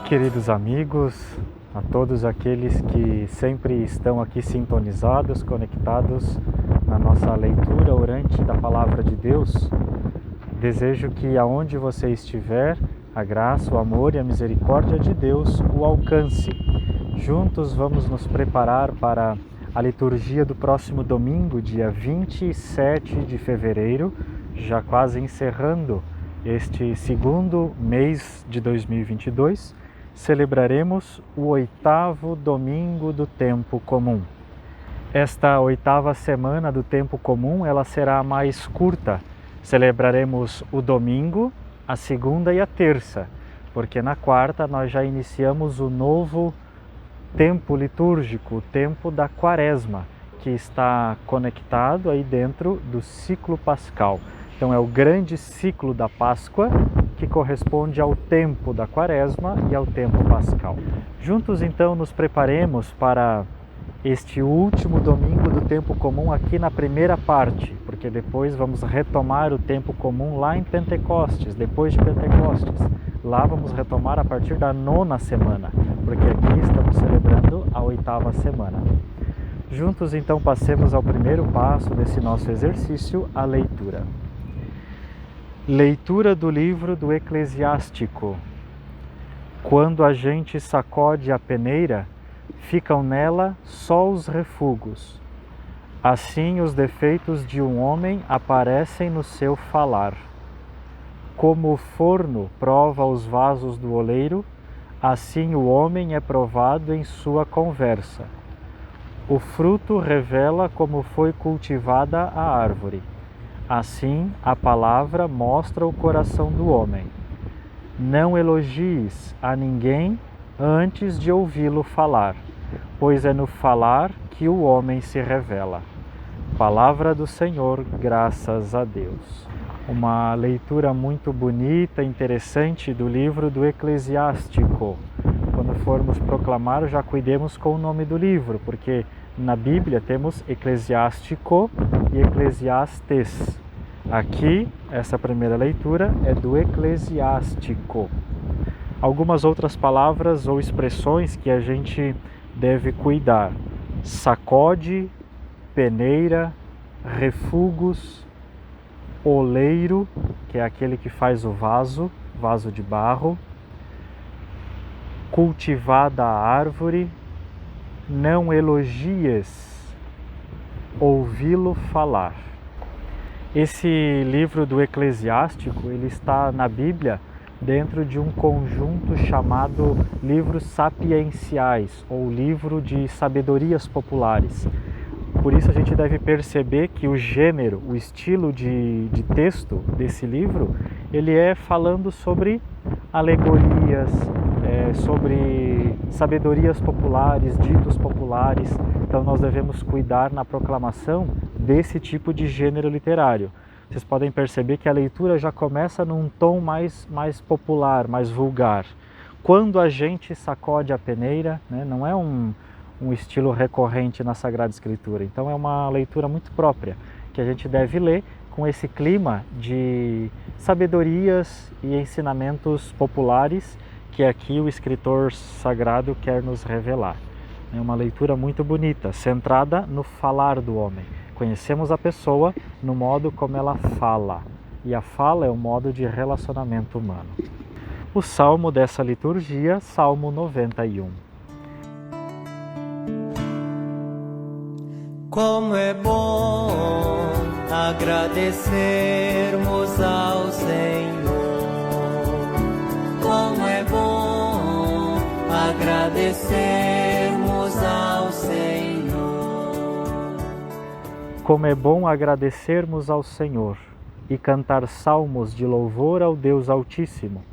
Queridos amigos, a todos aqueles que sempre estão aqui sintonizados, conectados na nossa leitura orante da Palavra de Deus, desejo que aonde você estiver, a graça, o amor e a misericórdia de Deus o alcance. Juntos vamos nos preparar para a liturgia do próximo domingo, dia 27 de fevereiro, já quase encerrando este segundo mês de 2022, celebraremos o 8º domingo do tempo comum. Esta 8ª semana do tempo comum, ela será mais curta. Celebraremos o domingo, a segunda e a terça, porque na quarta nós já iniciamos o novo tempo litúrgico, o tempo da Quaresma, que está conectado aí dentro do ciclo pascal. Então é o grande ciclo da Páscoa, que corresponde ao tempo da Quaresma e ao tempo pascal. Juntos então nos preparemos para este último domingo do tempo comum aqui na primeira parte, porque depois vamos retomar o tempo comum lá em Pentecostes, depois de Pentecostes. Lá vamos retomar a partir da 9ª semana, porque aqui estamos celebrando a 8ª semana. Juntos então passemos ao primeiro passo desse nosso exercício, a leitura. Leitura do livro do Eclesiástico. Quando a gente sacode a peneira, ficam nela só os refugos. Assim os defeitos de um homem aparecem no seu falar. Como o forno prova os vasos do oleiro, assim o homem é provado em sua conversa. O fruto revela como foi cultivada a árvore. Assim, a palavra mostra o coração do homem. Não elogies a ninguém antes de ouvi-lo falar, pois é no falar que o homem se revela. Palavra do Senhor, graças a Deus. Uma leitura muito bonita, interessante do livro do Eclesiástico. Quando formos proclamar, já cuidemos com o nome do livro, porque na Bíblia temos Eclesiástico e Eclesiastes. Aqui, essa primeira leitura é do Eclesiástico. Algumas outras palavras ou expressões que a gente deve cuidar: sacode, peneira, refugos, oleiro, que é aquele que faz o vaso de barro, cultivada a árvore, não elogies, ouvi-lo falar. Esse livro do Eclesiástico, ele está na Bíblia dentro de um conjunto chamado livros sapienciais, ou livro de sabedorias populares. Por isso a gente deve perceber que o gênero, o estilo de texto desse livro, ele é falando sobre alegorias, sobre sabedorias populares, ditos populares. Então nós devemos cuidar na proclamação desse tipo de gênero literário. Vocês podem perceber que a leitura já começa num tom mais popular, mais vulgar. Quando a gente sacode a peneira, né, não é um estilo recorrente na Sagrada Escritura. Então é uma leitura muito própria, que a gente deve ler com esse clima de sabedorias e ensinamentos populares que aqui o escritor sagrado quer nos revelar. É uma leitura muito bonita, centrada no falar do homem. Conhecemos a pessoa no modo como ela fala, e a fala é um modo de relacionamento humano. O salmo dessa liturgia, Salmo 91. Como é bom agradecermos ao Senhor. Como é bom agradecermos ao Senhor. Como é bom agradecermos ao Senhor e cantar salmos de louvor ao Deus Altíssimo,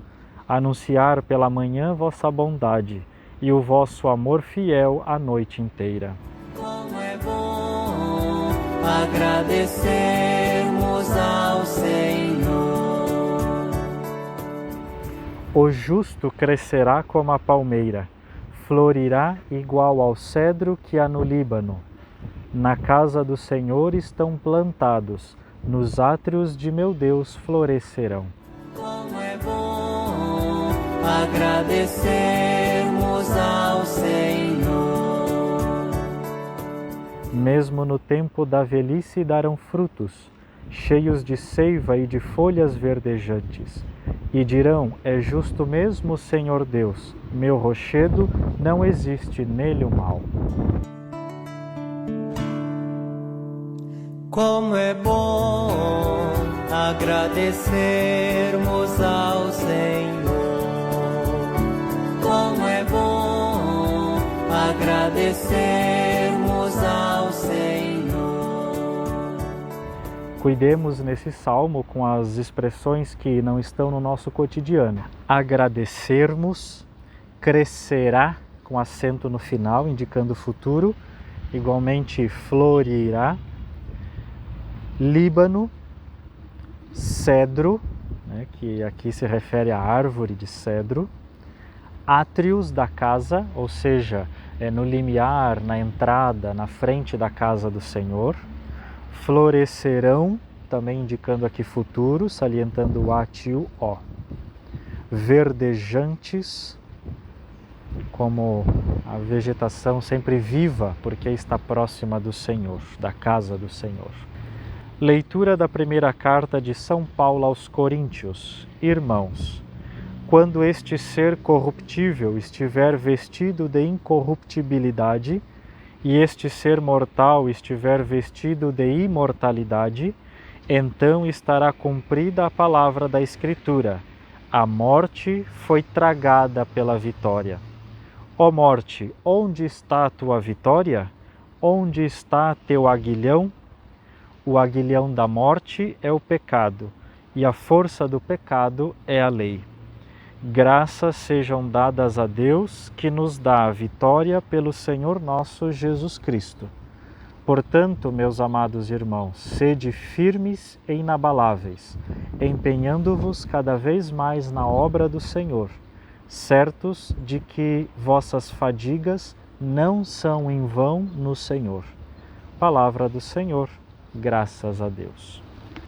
anunciar pela manhã vossa bondade e o vosso amor fiel a noite inteira. Como é bom agradecermos ao Senhor. O justo crescerá como a palmeira, florirá igual ao cedro que há no Líbano. Na casa do Senhor estão plantados, nos átrios de meu Deus florescerão. Como é bom agradecermos ao Senhor. Mesmo no tempo da velhice darão frutos, cheios de seiva e de folhas verdejantes. E dirão: é justo mesmo o Senhor Deus, meu rochedo, não existe nele o mal. Como é bom agradecermos ao Senhor. Como é bom agradecermos ao Senhor. Cuidemos nesse salmo com as expressões que não estão no nosso cotidiano. Agradecermos, crescerá, com acento no final, indicando o futuro. Igualmente, florirá. Líbano, cedro, né, que aqui se refere à árvore de cedro, átrios da casa, ou seja, no limiar, na entrada, na frente da casa do Senhor, florescerão, também indicando aqui futuro, salientando o átio ó, verdejantes, como a vegetação sempre viva, porque está próxima do Senhor, da casa do Senhor. Leitura da primeira carta de São Paulo aos Coríntios. Irmãos, quando este ser corruptível estiver vestido de incorruptibilidade, e este ser mortal estiver vestido de imortalidade, então estará cumprida a palavra da Escritura: a morte foi tragada pela vitória. Ó morte, onde está a tua vitória? Onde está teu aguilhão? O aguilhão da morte é o pecado, e a força do pecado é a lei. Graças sejam dadas a Deus, que nos dá a vitória pelo Senhor nosso Jesus Cristo. Portanto, meus amados irmãos, sede firmes e inabaláveis, empenhando-vos cada vez mais na obra do Senhor, certos de que vossas fadigas não são em vão no Senhor. Palavra do Senhor. Graças a Deus.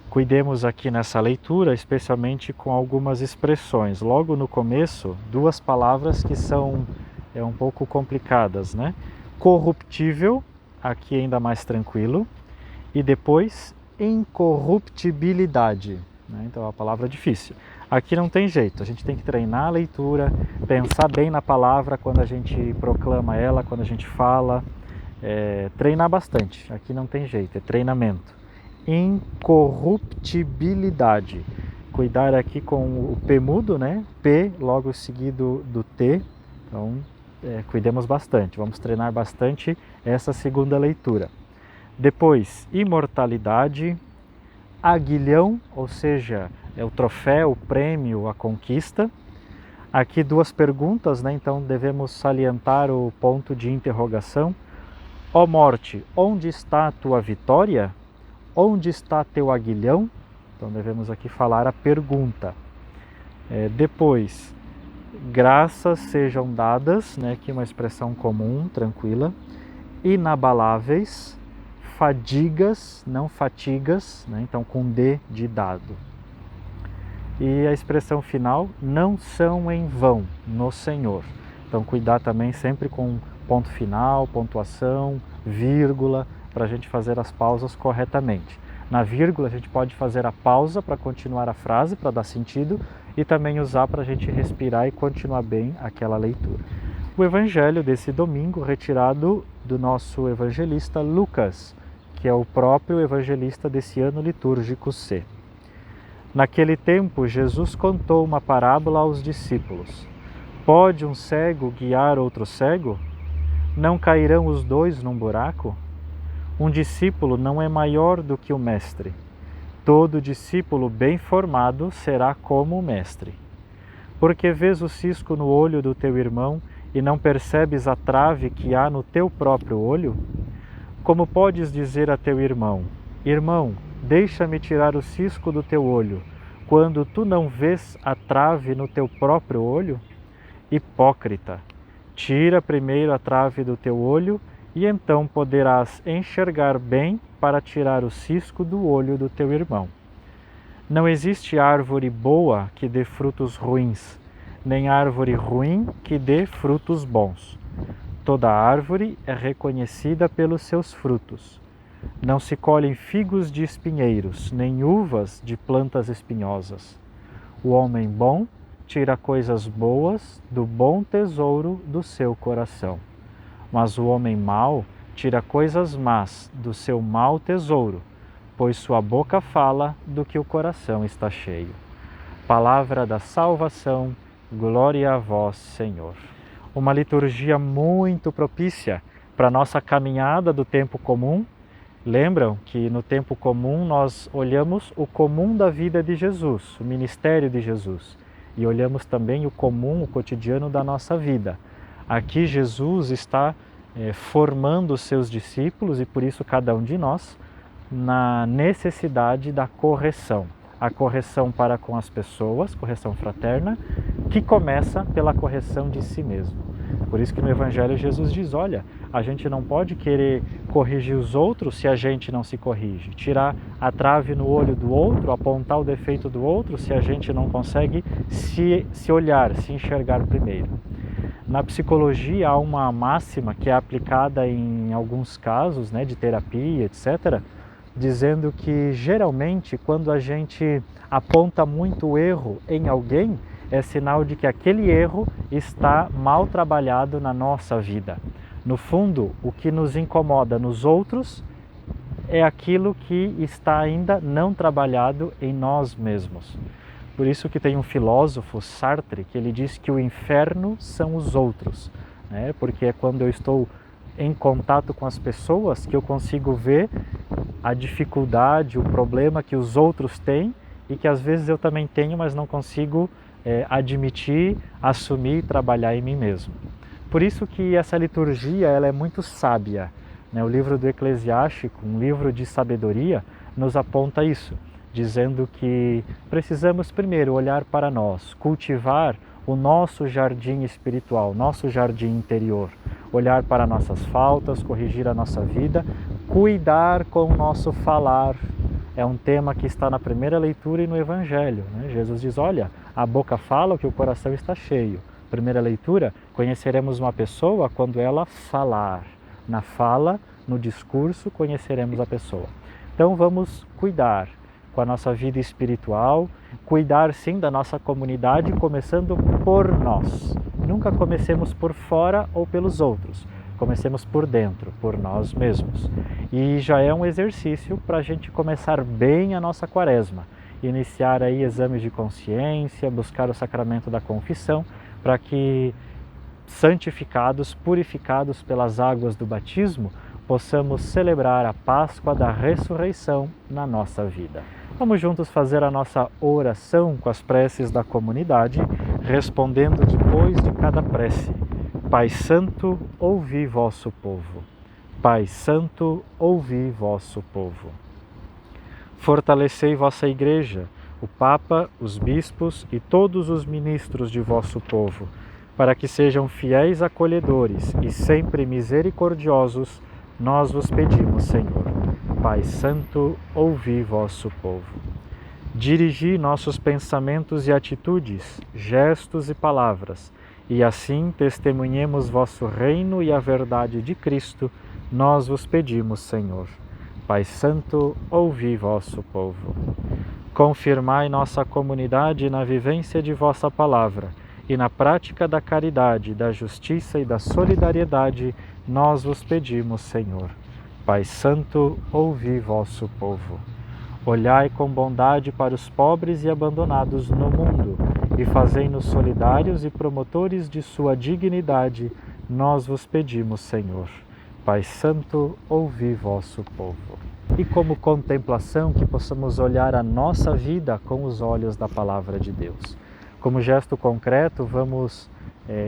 Cuidemos aqui nessa leitura, especialmente com algumas expressões. Logo no começo, duas palavras que são um pouco complicadas, né? Corruptível, aqui ainda mais tranquilo, e depois incorruptibilidade, né? Então é uma palavra difícil. Aqui não tem jeito, a gente tem que treinar a leitura, pensar bem na palavra quando a gente proclama ela, quando a gente fala. Treinar bastante, aqui não tem jeito, é treinamento. Incorruptibilidade, cuidar aqui com o P mudo, né? P logo seguido do T, então cuidemos bastante, vamos treinar bastante essa segunda leitura. Depois, imortalidade, aguilhão, ou seja, é o troféu, o prêmio, a conquista. Aqui duas perguntas, né? Então devemos salientar o ponto de interrogação. Ó morte, onde está a tua vitória? Onde está teu aguilhão? Então devemos aqui falar a pergunta. Depois, graças sejam dadas, né? Aqui uma expressão comum, tranquila. Inabaláveis, fadigas, não fatigas, né? Então com D de dado. E a expressão final, não são em vão no Senhor. Então cuidar também sempre com ponto final, pontuação, vírgula, para a gente fazer as pausas corretamente. Na vírgula a gente pode fazer a pausa para continuar a frase, para dar sentido, e também usar para a gente respirar e continuar bem aquela leitura. O evangelho desse domingo, retirado do nosso evangelista Lucas, que é o próprio evangelista desse ano litúrgico C. Naquele tempo, Jesus contou uma parábola aos discípulos. Pode um cego guiar outro cego? Não cairão os dois num buraco? Um discípulo não é maior do que o mestre. Todo discípulo bem formado será como o mestre. Porque vês o cisco no olho do teu irmão e não percebes a trave que há no teu próprio olho? Como podes dizer a teu irmão: Irmão, deixa-me tirar o cisco do teu olho, quando tu não vês a trave no teu próprio olho? Hipócrita, tira primeiro a trave do teu olho, e então poderás enxergar bem para tirar o cisco do olho do teu irmão. Não existe árvore boa que dê frutos ruins, nem árvore ruim que dê frutos bons. Toda árvore é reconhecida pelos seus frutos. Não se colhem figos de espinheiros, nem uvas de plantas espinhosas. O homem bom tira coisas boas do bom tesouro do seu coração. Mas o homem mau tira coisas más do seu mau tesouro, pois sua boca fala do que o coração está cheio. Palavra da salvação, glória a vós, Senhor. Uma liturgia muito propícia para a nossa caminhada do tempo comum. Lembram que no tempo comum nós olhamos o comum da vida de Jesus, o ministério de Jesus, e olhamos também o comum, o cotidiano da nossa vida. Aqui Jesus está formando os seus discípulos e por isso cada um de nós na necessidade da correção. A correção para com as pessoas, correção fraterna, que começa pela correção de si mesmo. Por isso que no Evangelho Jesus diz, olha, a gente não pode querer corrigir os outros se a gente não se corrige. Tirar a trave no olho do outro, apontar o defeito do outro se a gente não consegue se olhar, se enxergar primeiro. Na psicologia há uma máxima que é aplicada em alguns casos, de terapia, etc., dizendo que geralmente quando a gente aponta muito o erro em alguém, é sinal de que aquele erro está mal trabalhado na nossa vida. No fundo, o que nos incomoda nos outros é aquilo que está ainda não trabalhado em nós mesmos. Por isso que tem um filósofo, Sartre, que ele diz que o inferno são os outros, porque é quando eu estou em contato com as pessoas que eu consigo ver a dificuldade, o problema que os outros têm e que às vezes eu também tenho, mas não consigo admitir, assumir e trabalhar em mim mesmo. Por isso que essa liturgia ela é muito sábia. O livro do Eclesiástico, um livro de sabedoria, nos aponta isso, dizendo que precisamos primeiro olhar para nós, cultivar o nosso jardim espiritual, nosso jardim interior, olhar para nossas faltas, corrigir a nossa vida, cuidar com o nosso falar. É um tema que está na primeira leitura e no Evangelho. Jesus diz, olha, a boca fala o que o coração está cheio. Primeira leitura, conheceremos uma pessoa quando ela falar. Na fala, no discurso, conheceremos a pessoa. Então vamos cuidar com a nossa vida espiritual, cuidar sim da nossa comunidade, começando por nós. Nunca comecemos por fora ou pelos outros. Comecemos por dentro, por nós mesmos. E já é um exercício para a gente começar bem a nossa quaresma. Iniciar aí exames de consciência, buscar o sacramento da confissão, para que, santificados, purificados pelas águas do batismo, possamos celebrar a Páscoa da ressurreição na nossa vida. Vamos juntos fazer a nossa oração com as preces da comunidade, respondendo depois de cada prece. Pai Santo, ouvi vosso povo. Pai Santo, ouvi vosso povo. Fortalecei vossa Igreja, o Papa, os bispos e todos os ministros de vosso povo, para que sejam fiéis acolhedores e sempre misericordiosos, nós vos pedimos, Senhor. Pai Santo, ouvi vosso povo. Dirigi nossos pensamentos e atitudes, gestos e palavras, e assim testemunhemos vosso reino e a verdade de Cristo, nós vos pedimos, Senhor. Pai Santo, ouvi vosso povo. Confirmai nossa comunidade na vivência de vossa palavra e na prática da caridade, da justiça e da solidariedade, nós vos pedimos, Senhor. Pai Santo, ouvi vosso povo. Olhai com bondade para os pobres e abandonados no mundo e fazei-nos solidários e promotores de sua dignidade, nós vos pedimos, Senhor. Pai Santo, ouvi vosso povo. E como contemplação, que possamos olhar a nossa vida com os olhos da Palavra de Deus. Como gesto concreto, vamos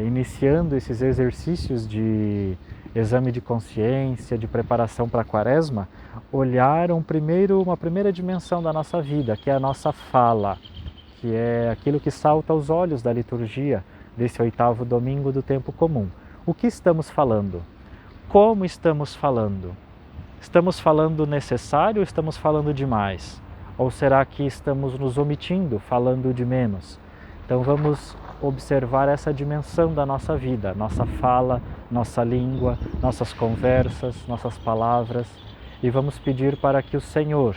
iniciando esses exercícios de exame de consciência, de preparação para a Quaresma, olhar uma primeira dimensão da nossa vida, que é a nossa fala, que é aquilo que salta aos olhos da liturgia desse 8º domingo do tempo comum. O que estamos falando? Como estamos falando? Estamos falando necessário ou estamos falando demais? Ou será que estamos nos omitindo, falando de menos? Então vamos observar essa dimensão da nossa vida, nossa fala, nossa língua, nossas conversas, nossas palavras, e vamos pedir para que o Senhor,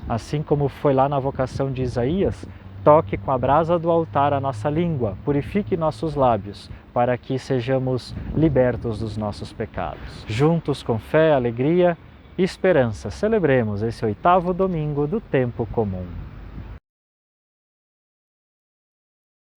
assim como foi lá na vocação de Isaías, toque com a brasa do altar a nossa língua, purifique nossos lábios, para que sejamos libertos dos nossos pecados. Juntos, com fé, alegria e esperança, celebremos esse 8º domingo do tempo comum.